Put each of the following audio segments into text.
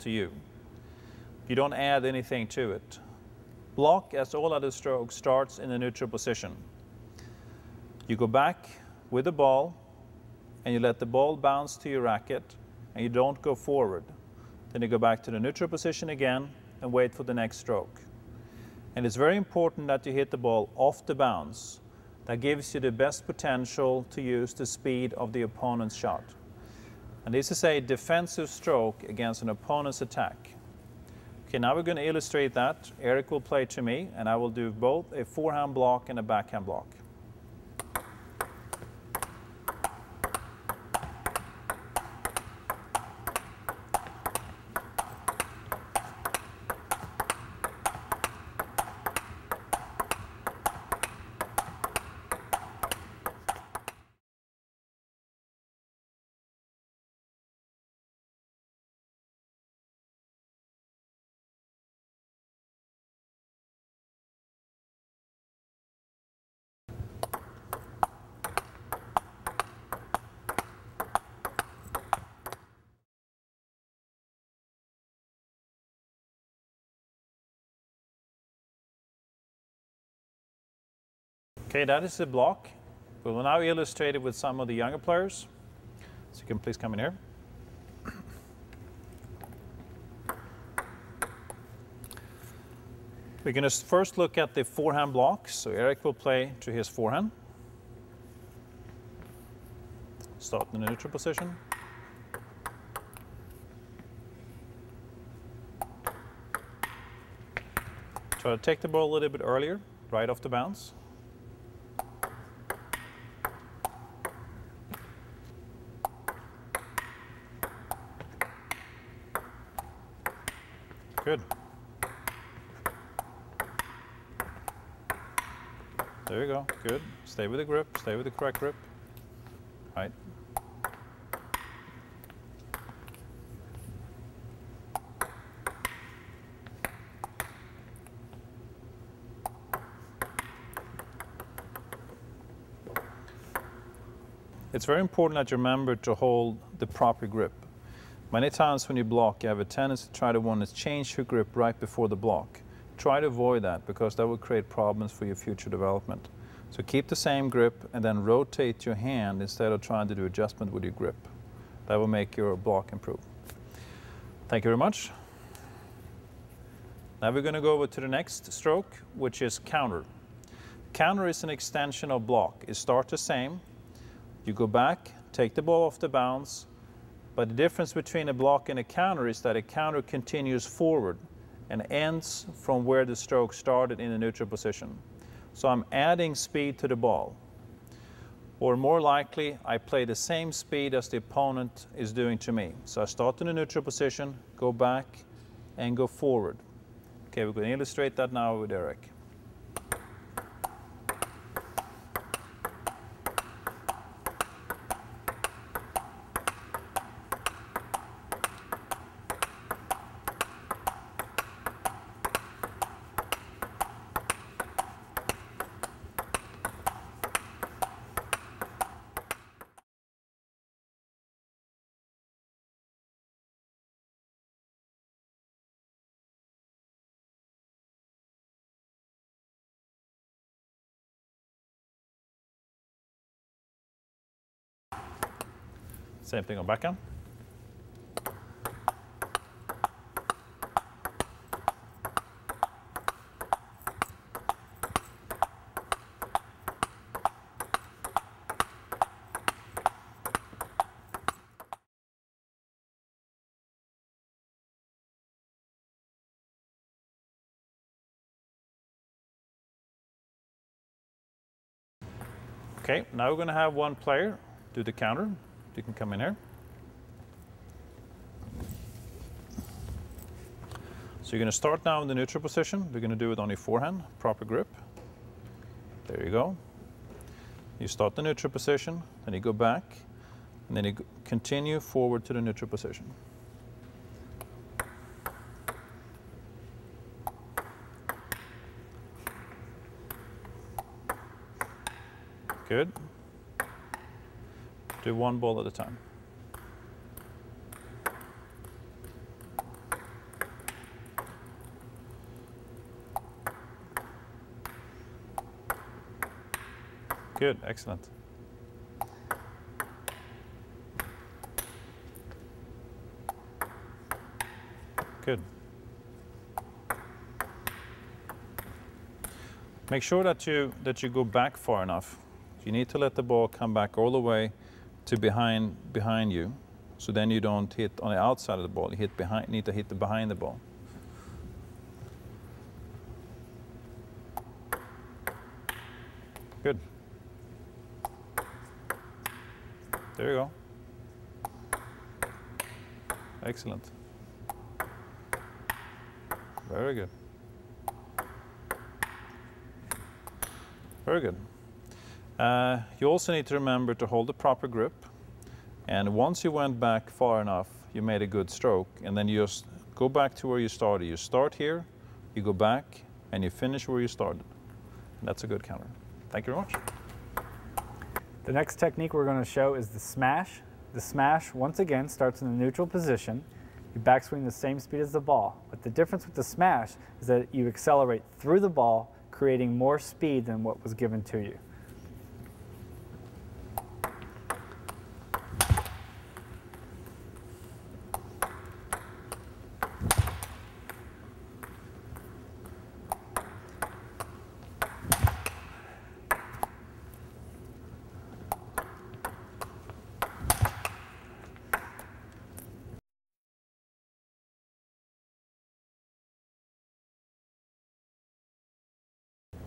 to you. You don't add anything to it. Block, as all other strokes, starts in a neutral position. You go back with the ball and you let the ball bounce to your racket and you don't go forward. Then you go back to the neutral position again and wait for the next stroke. And it's very important that you hit the ball off the bounce. That gives you the best potential to use the speed of the opponent's shot. And this is a defensive stroke against an opponent's attack. Okay, now we're going to illustrate that. Eric will play to me, and I will do both a forehand block and a backhand block. Okay, that is the block. We will now illustrate it with some of the younger players. So you can please come in here. We're going to first look at the forehand block. So Eric will play to his forehand. Start in the neutral position. Try to take the ball a little bit earlier, right off the bounce. Good. There you go. Good. Stay with the grip. Stay with the correct grip. Right. It's very important that you remember to hold the proper grip. Many times when you block, you have a tendency to try to want to change your grip right before the block. Try to avoid that because that will create problems for your future development. So keep the same grip and then rotate your hand instead of trying to do adjustment with your grip. That will make your block improve. Thank you very much. Now we're going to go over to the next stroke, which is counter. Counter is an extension of block. It starts the same. You go back, take the ball off the bounce, but the difference between a block and a counter is that a counter continues forward and ends from where the stroke started in a neutral position. So I'm adding speed to the ball. Or more likely, I play the same speed as the opponent is doing to me. So I start in a neutral position, go back, and go forward. Okay, we're going to illustrate that now with Eric. Same thing on backhand. Okay, now we're going to have one player do the counter. You can come in here. So you're going to start now in the neutral position. We're going to do it on your forehand, proper grip. There you go. You start the neutral position, then you go back, and then you continue forward to the neutral position. Good. Do one ball at a time. Good, excellent. Good. Make sure that you go back far enough. You need to let the ball come back all the way to behind you, so then you don't hit on the outside of the ball. You need to hit behind the ball. Good. There you go. Excellent. Very good. Very good. You also need to remember to hold the proper grip. And once you went back far enough, you made a good stroke. And then you just go back to where you started. You start here, you go back, and you finish where you started. And that's a good counter. Thank you very much. The next technique we're going to show is the smash. The smash, once again, starts in the neutral position. You backswing the same speed as the ball. But the difference with the smash is that you accelerate through the ball, creating more speed than what was given to you.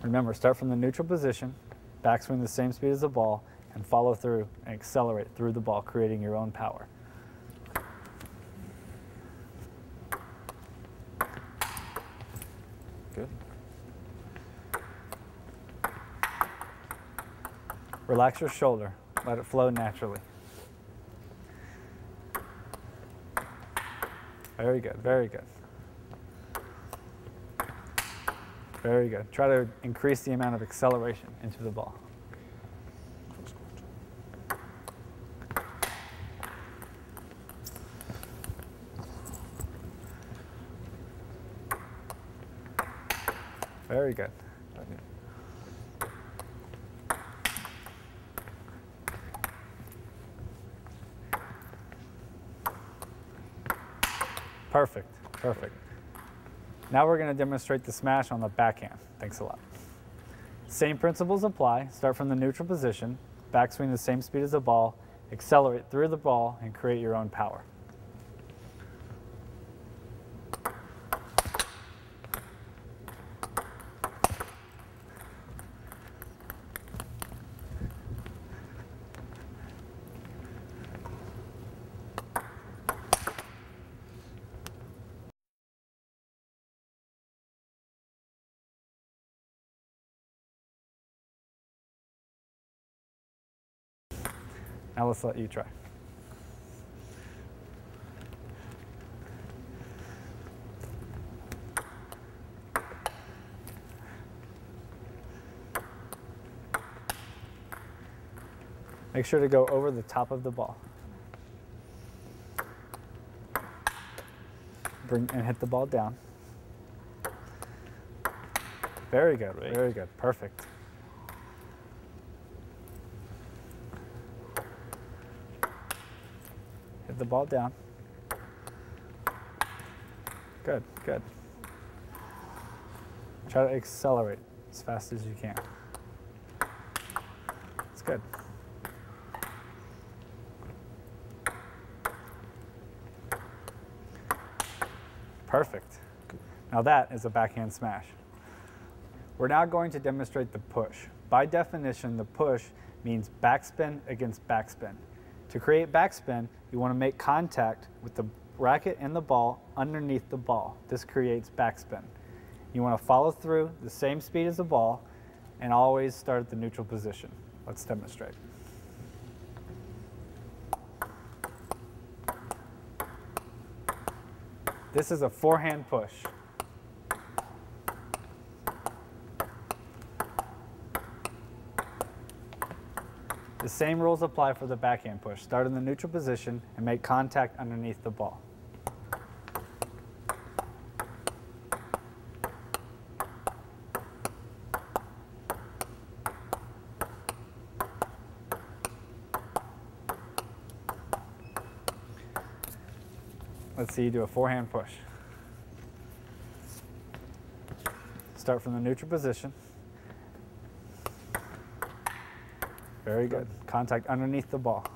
Remember, start from the neutral position, backswing the same speed as the ball, and follow through and accelerate through the ball, creating your own power. Good. Relax your shoulder. Let it flow naturally. Very good, very good. Very good. Try to increase the amount of acceleration into the ball. Very good. Perfect, perfect. Now we're going to demonstrate the smash on the backhand. Thanks a lot. Same principles apply. Start from the neutral position, backswing the same speed as the ball, accelerate through the ball, and create your own power. Now let's let you try. Make sure to go over the top of the ball. Bring and hit the ball down. Very good, very good, perfect. Hit the ball down. Good, good. Try to accelerate as fast as you can. It's good. Perfect. Now that is a backhand smash. We're now going to demonstrate the push. By definition, the push means backspin against backspin. To create backspin, you want to make contact with the racket and the ball underneath the ball. This creates backspin. You want to follow through the same speed as the ball and always start at the neutral position. Let's demonstrate. This is a forehand push. The same rules apply for the backhand push. Start in the neutral position and make contact underneath the ball. Let's see you do a forehand push. Start from the neutral position. Very good. Contact underneath the ball.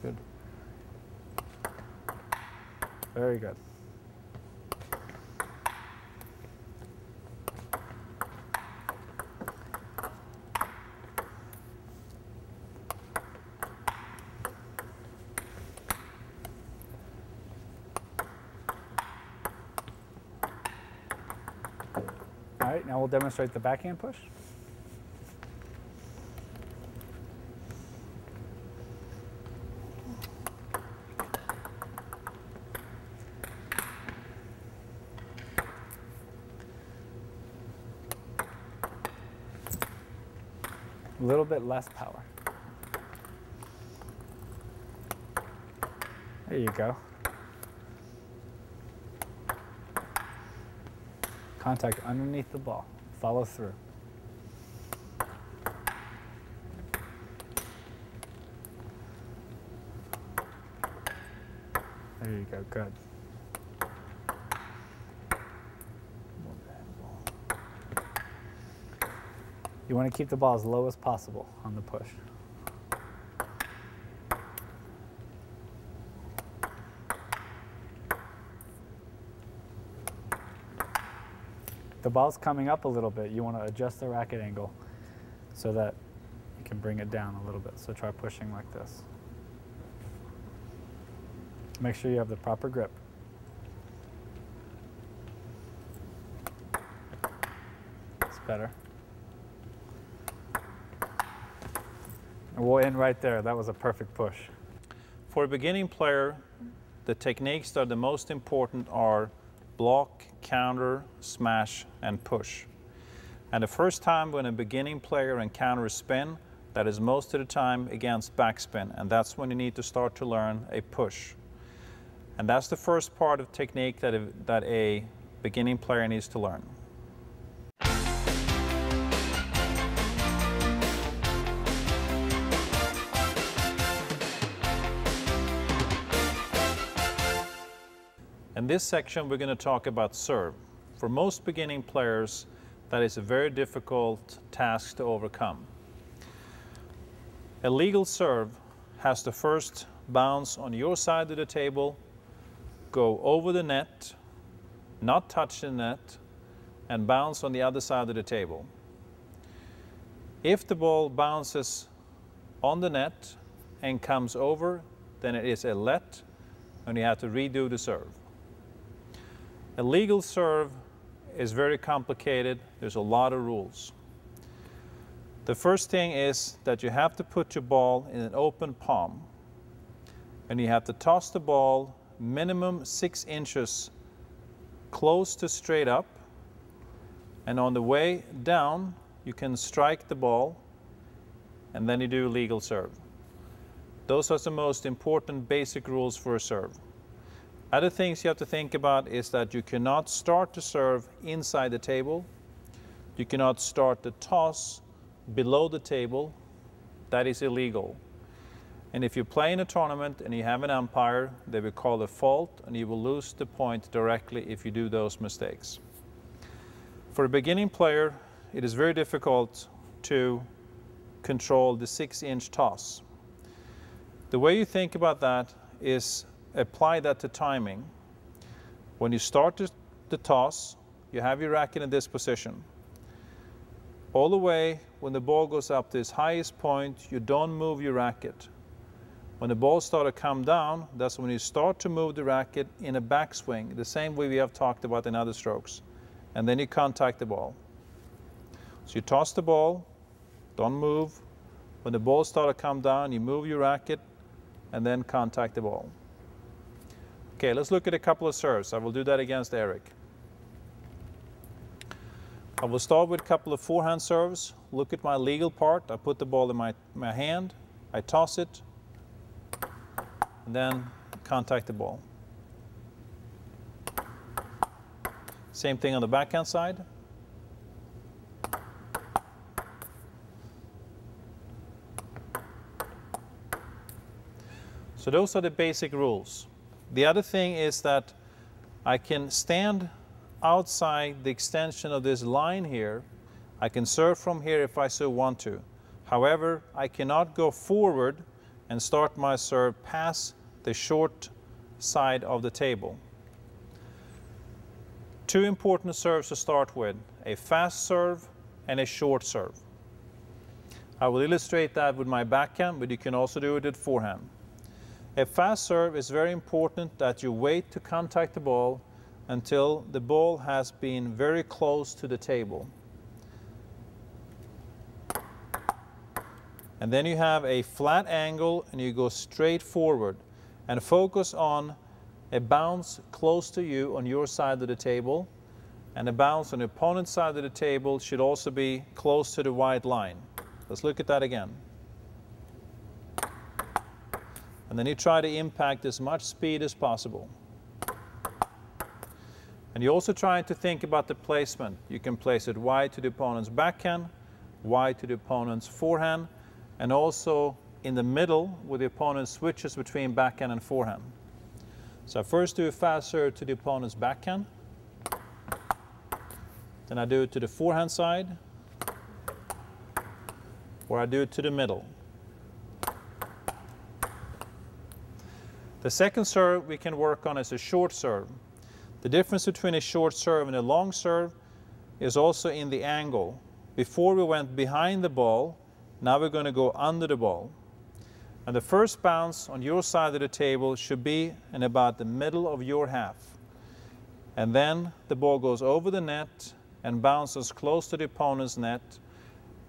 Good. Very good. All right, now we'll demonstrate the backhand push. A little bit less power. There you go. Contact underneath the ball. Follow through. There you go, good. You want to keep the ball as low as possible on the push. The ball's coming up a little bit. You want to adjust the racket angle so that you can bring it down a little bit. So try pushing like this. Make sure you have the proper grip. It's better. And we'll end right there. That was a perfect push. For a beginning player, the techniques that are the most important are block, counter, smash, and push. And the first time when a beginning player encounters spin, that is most of the time against backspin, and that's when you need to start to learn a push. And that's the first part of technique that a beginning player needs to learn. In this section, we're going to talk about serve. For most beginning players, that is a very difficult task to overcome. A legal serve has to first bounce on your side of the table, go over the net, not touch the net, and bounce on the other side of the table. If the ball bounces on the net and comes over, then it is a let, and you have to redo the serve. A legal serve is very complicated. There's a lot of rules. The first thing is that you have to put your ball in an open palm, and you have to toss the ball minimum 6 inches close to straight up, and on the way down you can strike the ball, and then you do a legal serve. Those are the most important basic rules for a serve. Other things you have to think about is that you cannot start to serve inside the table. You cannot start the toss below the table. That is illegal. And if you play in a tournament and you have an umpire, they will call a fault, and you will lose the point directly if you do those mistakes. For a beginning player, it is very difficult to control the 6-inch toss. The way you think about that is apply that to timing. When you start the toss, you have your racket in this position. All the way, when the ball goes up to its highest point, you don't move your racket. When the ball starts to come down, that's when you start to move the racket in a backswing, the same way we have talked about in other strokes. And then you contact the ball. So you toss the ball, don't move. When the ball starts to come down, you move your racket and then contact the ball. Okay, let's look at a couple of serves. I will do that against Eric. I will start with a couple of forehand serves. Look at my legal part. I put the ball in my hand, I toss it, and then contact the ball. Same thing on the backhand side. So those are the basic rules. The other thing is that I can stand outside the extension of this line here. I can serve from here if I so want to. However, I cannot go forward and start my serve past the short side of the table. Two important serves to start with, a fast serve and a short serve. I will illustrate that with my backhand, but you can also do it with forehand. A fast serve is very important that you wait to contact the ball until the ball has been very close to the table. And then you have a flat angle and you go straight forward and focus on a bounce close to you on your side of the table, and a bounce on the opponent's side of the table should also be close to the white line. Let's look at that again. And then you try to impact as much speed as possible. And you're also trying to think about the placement. You can place it wide to the opponent's backhand, wide to the opponent's forehand, and also in the middle where the opponent switches between backhand and forehand. So I first do a fast serve to the opponent's backhand, then I do it to the forehand side, or I do it to the middle. The second serve we can work on is a short serve. The difference between a short serve and a long serve is also in the angle. Before we went behind the ball, now we're going to go under the ball. And the first bounce on your side of the table should be in about the middle of your half. And then the ball goes over the net and bounces close to the opponent's net.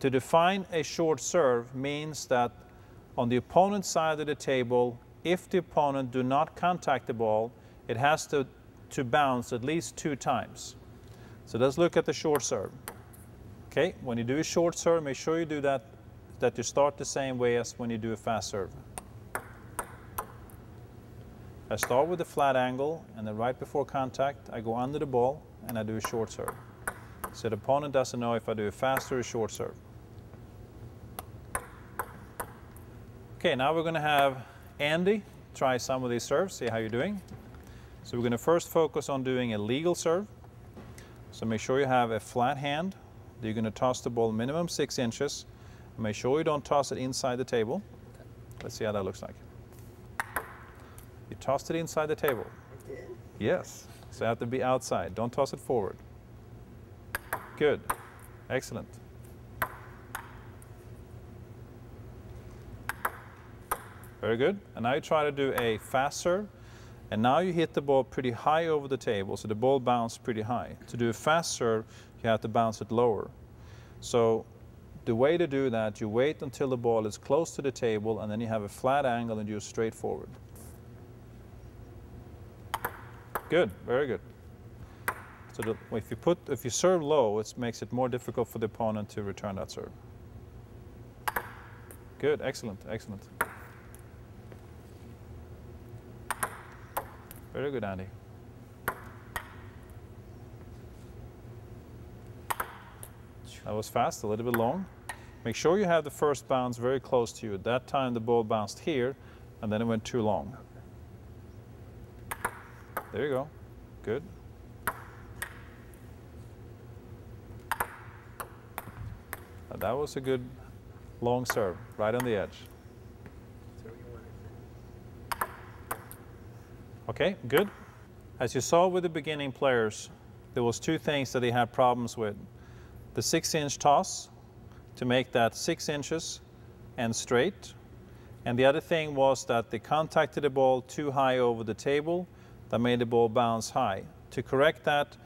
To define a short serve means that on the opponent's side of the table, if the opponent do not contact the ball, it has to bounce at least 2 times. So let's look at the short serve. Okay, when you do a short serve, make sure you do that you start the same way as when you do a fast serve. I start with a flat angle, and then right before contact, I go under the ball and I do a short serve. So the opponent doesn't know if I do a fast or a short serve. Okay, now we're going to have Andy try some of these serves, see how you're doing. So we're going to first focus on doing a legal serve. So make sure you have a flat hand. You're going to toss the ball minimum 6 inches. Make sure you don't toss it inside the table. Let's see how that looks like. You tossed it inside the table. I did? Yes. So you have to be outside. Don't toss it forward. Good. Excellent. Very good. And now you try to do a fast serve. And now you hit the ball pretty high over the table, so the ball bounced pretty high. To do a fast serve, you have to bounce it lower. So the way to do that, you wait until the ball is close to the table, and then you have a flat angle and you're straight forward. Good, very good. So if you serve low, it makes it more difficult for the opponent to return that serve. Good, excellent, excellent. Very good, Andy. That was fast, a little bit long. Make sure you have the first bounce very close to you. At that time, the ball bounced here, and then it went too long. There you go. Good. That was a good long serve, right on the edge. Okay, good. As you saw with the beginning players, there was 2 things that they had problems with. The 6-inch toss, to make that 6 inches and straight. And the other thing was that they contacted the ball too high over the table. That made the ball bounce high. To correct that,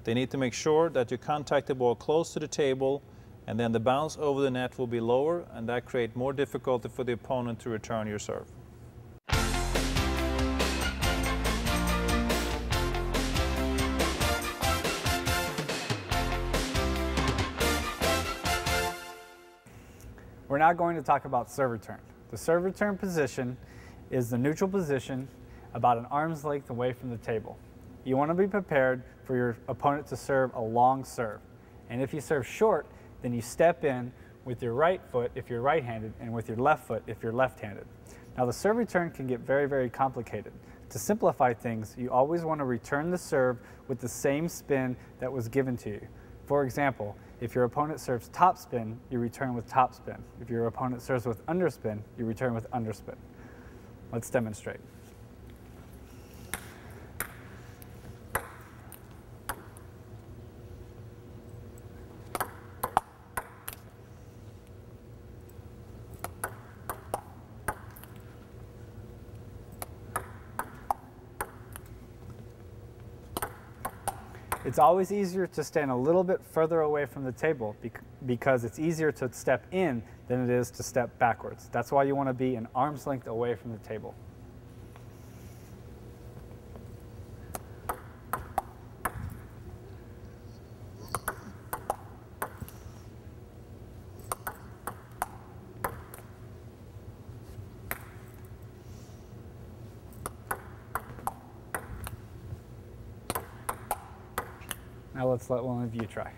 they need to make sure that you contact the ball close to the table, and then the bounce over the net will be lower, and that creates more difficulty for the opponent to return your serve. We're now going to talk about serve return. The serve return position is the neutral position about an arm's length away from the table. You want to be prepared for your opponent to serve a long serve. And if you serve short, then you step in with your right foot if you're right-handed and with your left foot if you're left-handed. Now the serve return can get very, very complicated. To simplify things, you always want to return the serve with the same spin that was given to you. For example, if your opponent serves topspin, you return with topspin. If your opponent serves with underspin, you return with underspin. Let's demonstrate. It's always easier to stand a little bit further away from the table because it's easier to step in than it is to step backwards. That's why you want to be an arm's length away from the table. Now let's let one of you try.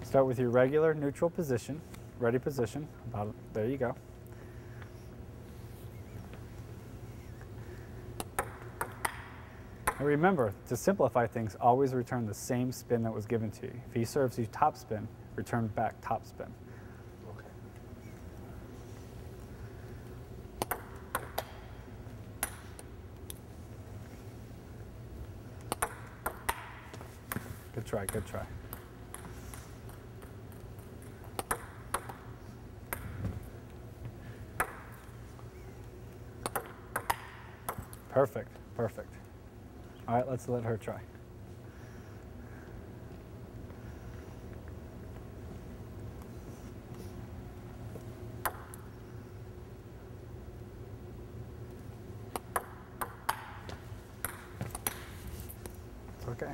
Start with your regular neutral position, ready position. There you go. And remember, to simplify things, always return the same spin that was given to you. If he serves you topspin, return back topspin. Good try, good try. Perfect, perfect. All right, let's let her try. It's okay.